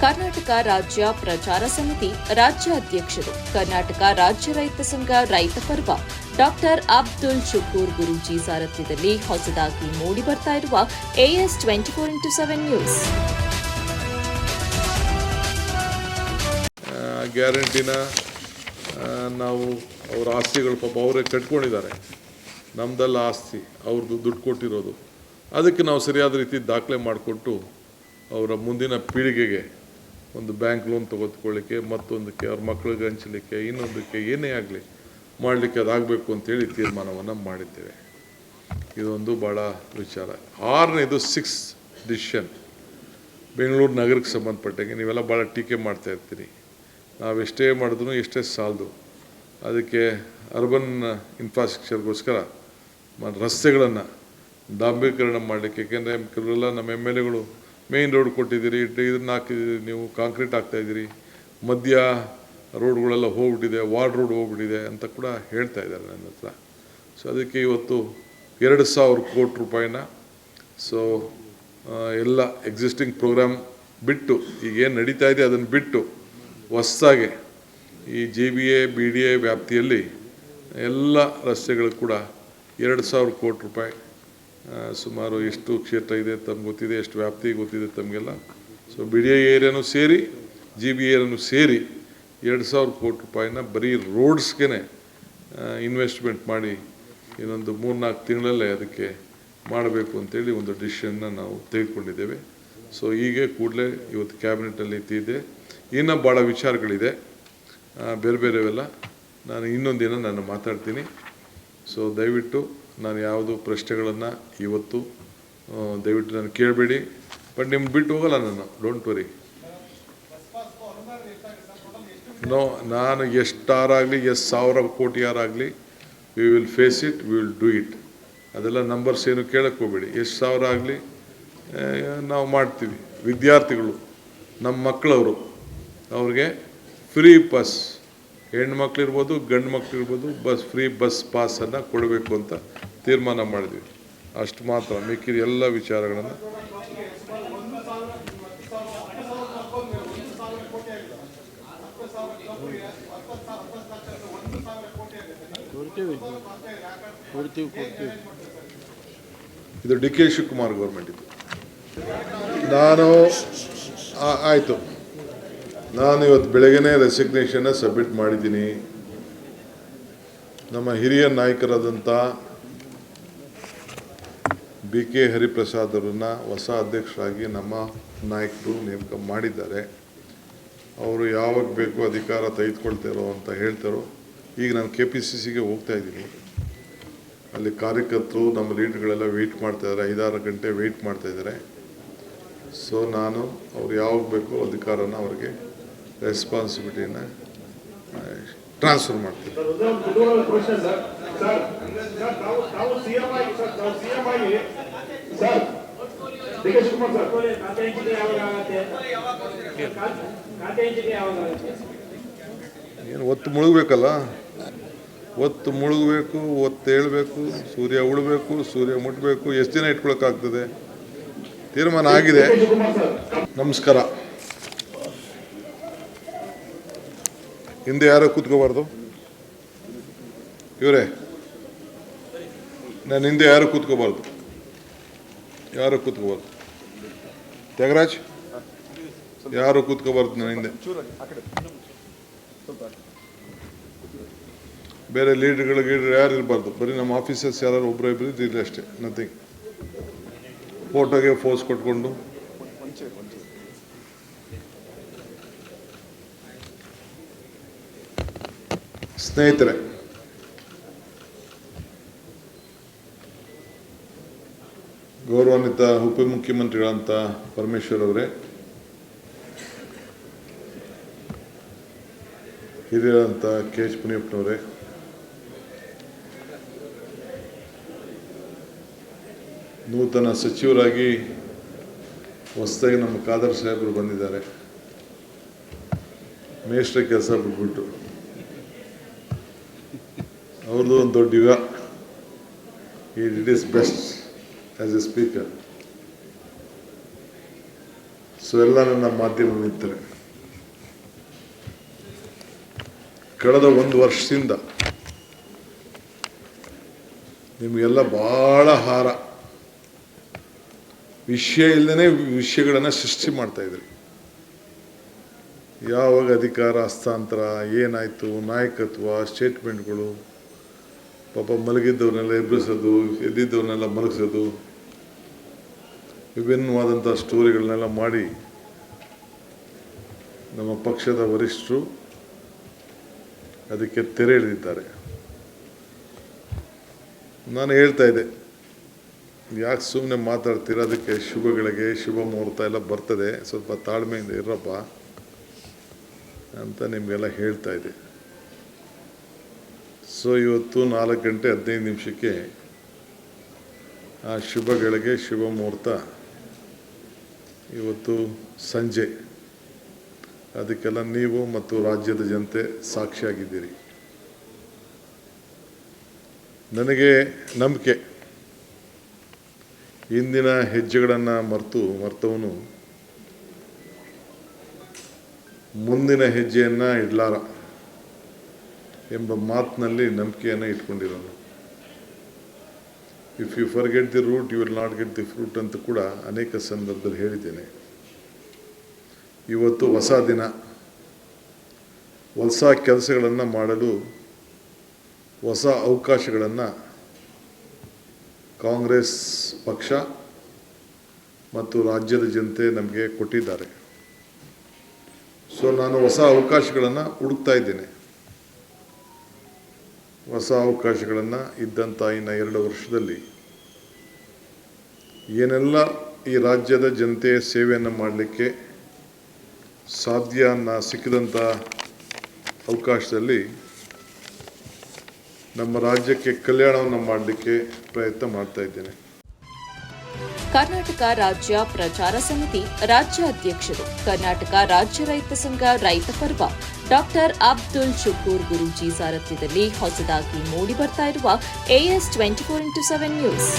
ಕರ್ನಾಟಕ ರಾಜ್ಯ ಪ್ರಚಾರ ಸಮಿತಿ ರಾಜ್ಯಾಧ್ಯಕ್ಷರು ಕರ್ನಾಟಕ ರಾಜ್ಯ ರೈತ ಸಂಘ ರೈತ ಪರ್ವ ಡಾಕ್ಟರ್ ಅಬ್ದುಲ್ ಶುಕೂರ್ ಗುರೂಜಿ ಸಾರಥ್ಯದಲ್ಲಿ ಹೊಸದಾಗಿ ಮೂಡಿಬರ್ತಾ ಇರುವ AS 24x7 ನ್ಯೂಸ್. ಗ್ಯಾರಂಟಿನ ನಾವು ಅವರ ಆಸ್ತಿಗಳು ಪಾಪ ಅವರೇ ಕಟ್ಕೊಂಡಿದ್ದಾರೆ, ನಮ್ಮದೆಲ್ಲ ಆಸ್ತಿ ಅವ್ರದ್ದು ದುಡ್ಡು ಕೊಟ್ಟಿರೋದು. ಅದಕ್ಕೆ ನಾವು ಸರಿಯಾದ ರೀತಿ ದಾಖಲೆ ಮಾಡಿಕೊಟ್ಟು ಅವರ ಮುಂದಿನ ಪೀಳಿಗೆಗೆ ಒಂದು ಬ್ಯಾಂಕ್ ಲೋನ್ ತೆಗೆದುಕೊಳ್ಳಿಕ್ಕೆ, ಮತ್ತೊಂದಕ್ಕೆ ಅವ್ರ ಮಕ್ಕಳಿಗೆ ಹಂಚಲಿಕ್ಕೆ, ಇನ್ನೊಂದಕ್ಕೆ ಏನೇ ಆಗಲಿ ಮಾಡಲಿಕ್ಕೆ ಅದಾಗಬೇಕು ಅಂತೇಳಿ ತೀರ್ಮಾನವನ್ನು ಮಾಡಿದ್ದೇವೆ. ಇದೊಂದು ಭಾಳ ವಿಚಾರ. 6ನೇದು 6 ಡಿಸಿಷನ್ ಬೆಂಗಳೂರು ನಗರಕ್ಕೆ ಸಂಬಂಧಪಟ್ಟಂಗೆ ನೀವೆಲ್ಲ ಭಾಳ ಟೀಕೆ ಮಾಡ್ತಾ ಇರ್ತೀರಿ. ನಾವೆಷ್ಟೇ ಮಾಡಿದ್ರೂ ಎಷ್ಟೇ ಸಾಲದು. ಅದಕ್ಕೆ ಅರ್ಬನ್ ಇನ್ಫ್ರಾಸ್ಟ್ರಕ್ಚರ್ಗೋಸ್ಕರ ರಸ್ತೆಗಳನ್ನು ಡಾಂಬರೀಕರಣ ಮಾಡಲಿಕ್ಕೆ, ಏಕೆಂದರೆ ಕೆಲವೆಲ್ಲ ನಮ್ಮ MLAಗಳು ಮೇಯ್ನ್ ರೋಡ್ ಕೊಟ್ಟಿದ್ದೀರಿ, ಇದನ್ನು ಹಾಕಿದ್ದೀರಿ, ನೀವು ಕಾಂಕ್ರೀಟ್ ಹಾಕ್ತಾಯಿದ್ದೀರಿ, ಮಧ್ಯ ರೋಡ್ಗಳೆಲ್ಲ ಹೋಗ್ಬಿಟ್ಟಿದೆ, ವಾರ್ಡ್ ರೋಡ್ ಹೋಗ್ಬಿಟ್ಟಿದೆ ಅಂತ ಕೂಡ ಹೇಳ್ತಾ ಇದ್ದಾರೆ ನನ್ನ ಹತ್ರ. ಸೊ ಅದಕ್ಕೆ ಇವತ್ತು 2,000 ಕೋಟಿ ರೂಪಾಯಿನ ಎಲ್ಲ ಎಕ್ಸಿಸ್ಟಿಂಗ್ ಪ್ರೋಗ್ರಾಮ್ ಬಿಟ್ಟು, ಈಗೇನು ನಡೀತಾ ಇದೆ ಅದನ್ನು ಬಿಟ್ಟು ಹೊಸದಾಗಿ ಈ GBA BDA ವ್ಯಾಪ್ತಿಯಲ್ಲಿ ಎಲ್ಲ ರಸ್ತೆಗಳು ಕೂಡ 2,000 ಕೋಟಿ ರೂಪಾಯಿ, ಸುಮಾರು ಎಷ್ಟು ಕ್ಷೇತ್ರ ಇದೆ ತಮ್ಗೆ ಗೊತ್ತಿದೆ, ಎಷ್ಟು ವ್ಯಾಪ್ತಿ ಗೊತ್ತಿದೆ ತಮಗೆಲ್ಲ. ಸೊ BDA ಏರಿಯಾನೂ ಸೇರಿ GBA ಏರಿಯಾನೂ ಸೇರಿ 2,000 ಕೋಟಿ ರೂಪಾಯಿನ ಬರೀ ರೋಡ್ಸ್ಗೆ ಇನ್ವೆಸ್ಟ್ಮೆಂಟ್ ಮಾಡಿ ಇನ್ನೊಂದು 3-4 ತಿಂಗಳಲ್ಲೇ ಅದಕ್ಕೆ ಮಾಡಬೇಕು ಅಂತೇಳಿ ಒಂದು ಡಿಸಿಷನ್ನ ನಾವು ತೆಗೆದುಕೊಂಡಿದ್ದೇವೆ. ಸೊ ಹೀಗೆ ಕೂಡಲೇ ಇವತ್ತು ಕ್ಯಾಬಿನೆಟಲ್ಲಿ ಎತ್ತಿದೆ. ಇನ್ನೂ ಭಾಳ ವಿಚಾರಗಳಿದೆ ಬೇರೆ ಬೇರೆವೆಲ್ಲ. ನಾನು ಇನ್ನೊಂದು ದಿನ ನಾನು ಮಾತಾಡ್ತೀನಿ. ಸೊ ದಯವಿಟ್ಟು ನಾನು ಯಾವುದು ಪ್ರಶ್ನೆಗಳನ್ನು ಇವತ್ತು ದಯವಿಟ್ಟು ನಾನು ಕೇಳಬೇಡಿ. ಬಟ್ ನಿಮ್ಗೆ ಬಿಟ್ಟು ಹೋಗಲ್ಲ ನಾನು, ಡೋಂಟ್ ವರಿ. ನಾನು ಎಷ್ಟಾರಾಗಲಿ, ಎಷ್ಟು 1,000 ಕೋಟಿ ಯಾರಾಗಲಿ, we will face it, we will do it. ಅದೆಲ್ಲ ನಂಬರ್ಸ್ ಏನು ಕೇಳಕ್ಕೆ ಹೋಗಬೇಡಿ. ಎಷ್ಟು 1,000 ಆಗಲಿ ನಾವು ಮಾಡ್ತೀವಿ. ವಿದ್ಯಾರ್ಥಿಗಳು ನಮ್ಮ ಮಕ್ಕಳವರು, ಅವ್ರಿಗೆ ಫ್ರೀ ಬಸ್, ಹೆಣ್ಮಕ್ಳಿರ್ಬೋದು ಗಂಡು ಮಕ್ಕಳಿರ್ಬೋದು, ಫ್ರೀ ಬಸ್ ಪಾಸನ್ನು ಕೊಡಬೇಕು ಅಂತ ತೀರ್ಮಾನ ಮಾಡಿದ್ವಿ. ಅಷ್ಟು ಮಾತ್ರ, ಮಿಕ್ಕಿದ ಎಲ್ಲ ವಿಚಾರಗಳನ್ನು ಇದು DK ಶಿವಕುಮಾರ್ ಗೌರ್ಮೆಂಟ್ ಇದು. ಆಯಿತು, ನಾನು ಇವತ್ತು ಬೆಳಗ್ಗೆನೇ ರೆಸಿಗ್ನೇಷನ್ನ ಸಬ್ಮಿಟ್ ಮಾಡಿದ್ದೀನಿ. ನಮ್ಮ ಹಿರಿಯ ನಾಯಕರಾದಂಥ BK ಹರಿಪ್ರಸಾದ್ ಅವರನ್ನು ಹೊಸ ಅಧ್ಯಕ್ಷರಾಗಿ ನಮ್ಮ ನಾಯಕರು ನೇಮಕ ಮಾಡಿದ್ದಾರೆ. ಅವರು ಯಾವಾಗ ಬೇಕು ಅಧಿಕಾರ ತೆಗೆದುಕೊಳ್ತಾರೋ ಅಂತ ಹೇಳ್ತಾರೋ. ಈಗ ನಾನು KPCCಗೆ ಹೋಗ್ತಾ ಇದ್ದೀನಿ. ಅಲ್ಲಿ ಕಾರ್ಯಕರ್ತರು ನಮ್ಮ ಲೀಡರ್ಗಳೆಲ್ಲ ವೆಯ್ಟ್ ಮಾಡ್ತಾಯಿದ್ದಾರೆ, 5-6 ಗಂಟೆ ವೆಯ್ಟ್ ಮಾಡ್ತಾಯಿದ್ದಾರೆ. ಸೊ ನಾನು ಅವ್ರು ಯಾವಾಗ ಬೇಕು ಅಧಿಕಾರನ ಅವ್ರಿಗೆ ರೆಸ್ಪಾನ್ಸಿಬಿಲಿಟಿನ ಟ್ರಾನ್ಸ್ಫರ್ ಮಾಡ್ತೀನಿ. ಏನು ಒತ್ತು ಮುಳುಗಬೇಕಲ್ಲ, ಒತ್ತು ಮುಳುಗಬೇಕು, ಒತ್ತು ಏಳಬೇಕು, ಸೂರ್ಯ ಉಳಬೇಕು, ಸೂರ್ಯ ಮುಟ್ಟಬೇಕು. ಎಷ್ಟು ದಿನ ಇಟ್ಕೊಳಕ್ಕಾಗ್ತದೆ? ತೀರ್ಮಾನ ಆಗಿದೆ. ನಮಸ್ಕಾರ. ಹಿಂದೆ ಯಾರೋ ಕೂತ್ಕೋಬಾರ್ದು. ಇವರೇ, ನಾನು ಹಿಂದೆ ಯಾರು ಕೂತ್ಕೋಬಾರ್ದು, ಯಾರು ಕೂತ್ಕೋಬಾರ್ದು. ತ್ಯಾಗರಾಜ್, ಯಾರು ಕೂತ್ಕೋಬಾರ್ದು ನನ್ನ ಹಿಂದೆ. ಬೇರೆ ಲೀಡರ್ಗಳಿಗೆ ಯಾರು ಇರಬಾರ್ದು. ಬರೀ ನಮ್ಮ ಆಫೀಸರ್ಸ್ ಯಾರು ಒಬ್ಬರು ಇಬ್ಬರು ಇರಲಿ ಅಷ್ಟೇ, ನಥಿಂಗ್. ಫೋಟೋಗೆ ಫೋಸ್ ಕೊಟ್ಕೊಂಡು ಸ್ನೇಹಿತರೆ, ಗೌರವಾನ್ವಿತ ಉಪಮುಖ್ಯಮಂತ್ರಿಗಳಂತ ಪರಮೇಶ್ವರ್ ಅವರೇ, ಹಿರಿಯರಂತ KH ಮುನಿಯಪ್ಪನವರೇ, ನೂತನ ಸಚಿವರಾಗಿ ಹೊಸದಾಗಿ ನಮ್ಮ ಖಾದರ್ ಸಾಹೇಬರು ಬಂದಿದ್ದಾರೆ. ಮೇಷ್ಟ್ರ ಕೆಲಸ ಬಿಟ್ಬಿಟ್ಟು ಅವ್ರದ್ದು ಒಂದು ದೊಡ್ಡ ಯುಗ. He did his best as a speaker. So ಎಲ್ಲ ನನ್ನ ಮಾಧ್ಯಮ ಮಿತ್ರರೇ, ಕಳೆದ 1 ವರ್ಷದಿಂದ ನಿಮಗೆಲ್ಲ ಭಾಳ ವಿಷಯ ಇಲ್ಲದೇ ವಿಷಯಗಳನ್ನು ಸೃಷ್ಟಿ ಮಾಡ್ತಾಯಿದ್ರಿ. ಯಾವಾಗ ಅಧಿಕಾರ ಹಸ್ತಾಂತರ ಏನಾಯಿತು, ನಾಯಕತ್ವ, ಸ್ಟೇಟ್ಮೆಂಟ್ಗಳು, ಪಾಪ ಮಲಗಿದ್ದವ್ರನ್ನೆಲ್ಲ ಎಬ್ಬಿಸೋದು, ಎದ್ದಿದ್ದವ್ರನ್ನೆಲ್ಲ ಮಲಗಿಸೋದು, ವಿಭಿನ್ನವಾದಂಥ ಸ್ಟೋರಿಗಳನ್ನೆಲ್ಲ ಮಾಡಿ ನಮ್ಮ ಪಕ್ಷದ ವರಿಷ್ಠರು ಅದಕ್ಕೆ ತೆರೆ ಎಳೆದಿದ್ದಾರೆ. ನಾನು ಹೇಳ್ತಾ ಇದ್ದೆ, ಯಾಕೆ ಸುಮ್ಮನೆ ಮಾತಾಡ್ತೀರ, ಅದಕ್ಕೆ ಶುಭಗಳಿಗೆ ಶುಭ ಮುಹೂರ್ತ ಎಲ್ಲ ಬರ್ತದೆ, ಸ್ವಲ್ಪ ತಾಳ್ಮೆಯಿಂದ ಇರಪ್ಪ ಅಂತ ನಿಮಗೆಲ್ಲ ಹೇಳ್ತಾ ಇದ್ದೆ. ಸೊ ಇವತ್ತು 4:15 ಆ ಶುಭಗಳಿಗೆ ಶುಭ ಮುಹೂರ್ತ ಇವತ್ತು ಸಂಜೆ. ಅದಕ್ಕೆಲ್ಲ ನೀವು ಮತ್ತು ರಾಜ್ಯದ ಜನತೆ ಸಾಕ್ಷಿಯಾಗಿದ್ದೀರಿ. ನನಗೆ ನಂಬಿಕೆ, ಇಂದಿನ ಹೆಜ್ಜೆಗಳನ್ನು ಮರ್ತವನು ಮುಂದಿನ ಹೆಜ್ಜೆಯನ್ನು ಇಡಲಾರ ಎಂಬ ಮಾತಿನಲ್ಲಿ ನಂಬಿಕೆಯನ್ನು ಇಟ್ಕೊಂಡಿರೋನು. If you forget the root you will not get the fruit ಅಂತ ಕೂಡ ಅನೇಕ ಸಂದರ್ಭದಲ್ಲಿ ಹೇಳಿದ್ದೇನೆ. ಇವತ್ತು ಹೊಸ ದಿನ, ಹೊಸ ಕೆಲಸಗಳನ್ನು ಮಾಡಲು ಹೊಸ ಅವಕಾಶಗಳನ್ನು ಕಾಂಗ್ರೆಸ್ ಪಕ್ಷ ಮತ್ತು ರಾಜ್ಯದ ಜನತೆ ನಮಗೆ ಕೊಟ್ಟಿದ್ದಾರೆ. ಸೊ ನಾನು ಹೊಸ ಅವಕಾಶಗಳನ್ನು ಹುಡುಕ್ತಾ ಇದ್ದೇನೆ. ಹೊಸ ಅವಕಾಶಗಳನ್ನು ಇದ್ದಂಥ ಇನ್ನು 2 ವರ್ಷದಲ್ಲಿ ಏನೆಲ್ಲ ಈ ರಾಜ್ಯದ ಜನತೆಯ ಸೇವೆಯನ್ನು ಮಾಡಲಿಕ್ಕೆ ಸಾಧ್ಯ ಸಿಕ್ಕಿದಂಥ ಅವಕಾಶದಲ್ಲಿ ನಮ್ಮ ರಾಜ್ಯಕ್ಕೆ ಕಲ್ಯಾಣವನ್ನು ಮಾಡಲಿಕ್ಕೆ ಪ್ರಯತ್ನ ಮಾಡ್ತಾ ಇದ್ದೇನೆ. ಕರ್ನಾಟಕ ರಾಜ್ಯ ಪ್ರಚಾರ ಸಮಿತಿ ರಾಜ್ಯ ಅಧ್ಯಕ್ಷರು, ಕರ್ನಾಟಕ ರಾಜ್ಯ ರೈತ ಸಂಘ ರೈತ ಪರ್ವ ಡಾಕ್ಟರ್ ಅಬ್ದುಲ್ ಶುಕೂರ್ ಗುರೂಜಿ ಸಾರಥ್ಯದಲ್ಲಿ ಹೊಸದಾಗಿ ಮೂಡಿಬರ್ತಾ ಇರುವ AS 24x7 ನ್ಯೂಸ್.